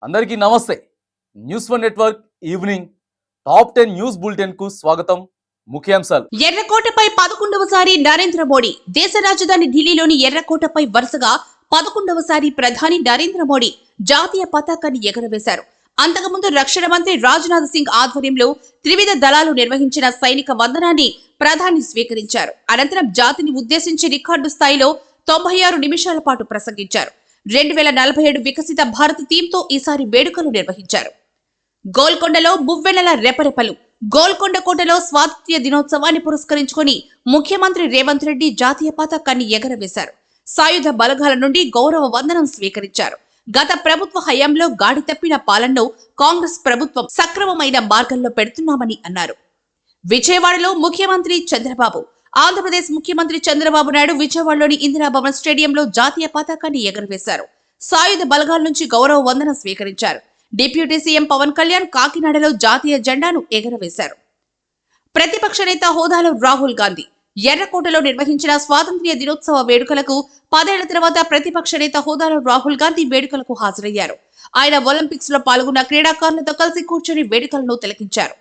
అందరికీ నమస్తే. News one network evening top 10 news bulletin కు స్వాగతం. ముఖ్యాంశాలు. ఎర్రకోటపై 11వసారి నరేంద్ర మోడీ. దేశ రాజధాని ఢిల్లీలోని ఎర్రకోటపై వరుసగా 11వసారి ప్రధాని నరేంద్ర మోడీ జాతీయ పతాకాన్ని ఎగురవేశారు. అంతకుముందు రక్షణ మంత్రి రాజ్నాథ్ సింగ్ ఆధ్వర్యంలో త్రివిధ దళాలు నిర్వహించిన సైనిక వందనాన్ని ప్రధాని స్వీకరించారు. అనంతరం జాతిని ఉద్దేశించి రికార్డు స్థాయిలో 96 నిమిషాల పాటు ప్రసంగించారు. 2047 వికసిత భారత్ థీమ్తో ఈసారి వేడుకలు నిర్వహించారు. గోల్కొండలో బువ్వెనల రెపరెపలు. గోల్కొండ కోటలో స్వాతంత్ర్య దినోత్సవాన్ని పురస్కరించుకుని ముఖ్యమంత్రి రేవంత్ రెడ్డి జాతీయ పతాకాన్ని ఎగరవేశారు. సాయుధ బలగాల నుండి గౌరవ వందనం స్వీకరించారు. గత ప్రభుత్వ హయాంలో గాడి తప్పిన పాలనను కాంగ్రెస్ ప్రభుత్వం సక్రమమైన మార్గంలో పెడుతున్నామని అన్నారు. విజయవాడలో ముఖ్యమంత్రి చంద్రబాబు. ఆంధ్రప్రదేశ్ ముఖ్యమంత్రి చంద్రబాబు నాయుడు విజయవాడలోని ఇందిరాభవన్ స్టేడియంలో జాతీయ పతాకాన్ని ఎగురవేశారు. సాయుధ బలగాల నుంచి గౌరవ వందనం స్వీకరించారు. డిప్యూటీ సీఎం పవన్ కళ్యాణ్ కాకినాడలో జాతీయ జెండాను ఎగురవేశారు. ప్రతిపక్ష నేత హోదాలో రాహుల్ గాంధీ. ఎర్రకోటలో నిర్వహించిన స్వాతంత్ర్య దినోత్సవ వేడుకలకు 10 ఏళ్ల తర్వాత ప్రతిపక్ష నేత హోదాలో రాహుల్ గాంధీ వేడుకలకు హాజరయ్యారు. ఆయన ఒలింపిక్స్ లో పాల్గొన్న క్రీడాకారులతో కలిసి కూర్చొని వేడుకలను తిలకించారు.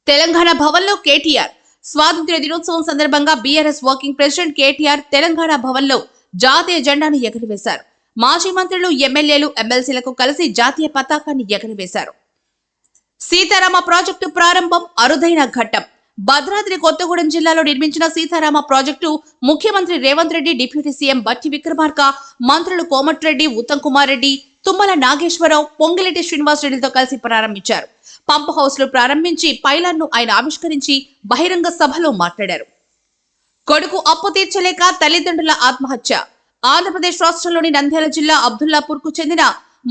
తెలంగాణ భవన్లో కేటీఆర్. స్వాతంత్ర్య దినోత్సవం సందర్భంగా BRS working president KTR Telangana భవన్లో జాతీయ జెండాను ఎగురవేశారు. మాజీ మంత్రులు, ఎమ్మెల్యేలు, ఎమ్మెల్సీలకు కలిసి జాతీయ పతాకాన్ని ఎగురవేశారు. సీతారామ ప్రాజెక్టు ప్రారంభం అరుదైన ఘట్టం. భద్రాద్రి కొత్తగూడెం జిల్లాలో నిర్మించిన సీతారామ ప్రాజెక్టు ముఖ్యమంత్రి రేవంత్ రెడ్డి, డిప్యూటీ సీఎం బట్టి విక్రమార్క, మంత్రులు కోమటిరెడ్డి, ఉత్తమ్ కుమార్ రెడ్డి, తుమ్మల నాగేశ్వరరావు, పొంగిరెడ్డి శ్రీనివాస్ రెడ్డితో కలిసి ప్రారంభించారు. పంప్ హౌస్ లో ప్రారంభించి పైలాన్ ను ఆయన ఆవిష్కరించి బహిరంగ సభలో మాట్లాడారు. కొడుకు అప్పు తీర్చలేక తల్లిదండ్రుల ఆత్మహత్య. ఆంధ్రప్రదేశ్ రాష్ట్రంలోని నంద్యాల జిల్లా అబ్దుల్లాపూర్ కు చెందిన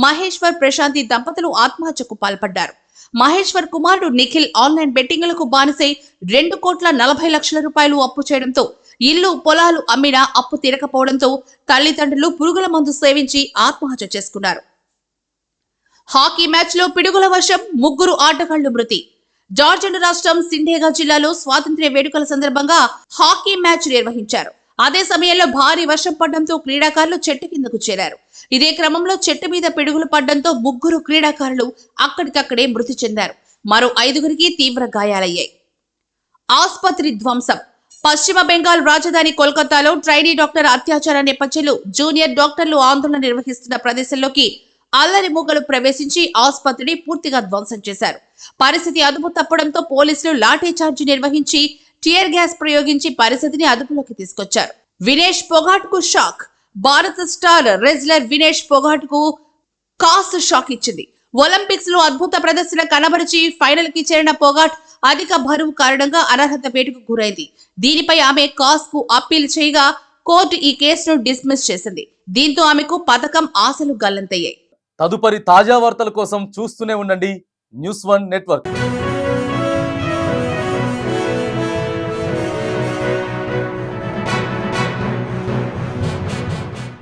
మహేశ్వర్, ప్రశాంతి దంపతులు ఆత్మహత్యకు పాల్పడ్డారు. మహేశ్వర్ కుమారుడు నిఖిల్ ఆన్లైన్ బెట్టింగ్లకు బానిసై 2,40,00,000 రూపాయలు అప్పు చేయడంతో ఇల్లు, పొలాలు అమ్మినా అప్పు తీరకపోవడంతో తల్లిదండ్రులు పురుగుల మందు సేవించి ఆత్మహత్య చేసుకున్నారు. హాకీ మ్యాచ్ లో పిడుగుల వర్షం, 3 ఆటగాళ్లు మృతి. జార్ఖండ్ రాష్ట్రం సిండేగా జిల్లాలో స్వాతంత్ర్య వేడుకల సందర్భంగా హాకీ మ్యాచ్ నిర్వహించారు. అదే సమయంలో భారీ వర్షం పడడంతో క్రీడాకారులు చెట్టు కిందకు చేరారు. ఇదే క్రమంలో చెట్టు మీద పిడుగులు పడడంతో 3 క్రీడాకారులు అక్కడికక్కడే మృతి చెందారు. మరో 5గురికి తీవ్ర గాయాలయ్యాయి. ఆసుపత్రి ధ్వంసం. పశ్చిమ బెంగాల్ రాజధాని కోల్కతాలో ట్రైనీ డాక్టర్ అత్యాచార నేపథ్యంలో జూనియర్ డాక్టర్లు ఆందోళన నిర్వహిస్తున్న ప్రదేశంలోకి అల్లరి మూకలు ప్రవేశించి ఆసుపత్రిని పూర్తిగా ధ్వంసం చేశారు. పరిస్థితి అదుపు తప్పడంతో పోలీసులు లాఠీ చార్జ్ నిర్వహించి టియర్ గ్యాస్ ప్రయోగించి పరిస్థితిని అదుపులోకి తీసుకొచ్చారు. వినేష్ పొగాట్ కు షాక్. భారత స్టార్ రెజ్లర్ వినేష్ పొగాట్ కు కాస్ షాక్ ఇచ్చింది. ఒలింపిక్స్ లో అద్భుత ప్రదర్శన కనబరిచి ఫైనల్ కి చేరిన పొగాట్ అధిక బరువు కారణంగా అనర్హత వేటుకు గురైంది. దీనిపై ఆమె కాస్ కు అప్పీల్ చేయగా కోర్టు ఈ కేసును డిస్మిస్ చేసింది. దీంతో ఆమెకు పథకం ఆశలు గల్లంతయ్యాయి. తదుపరి తాజా వార్తల కోసం చూస్తూనే ఉండండి న్యూస్ వన్ నెట్వర్క్.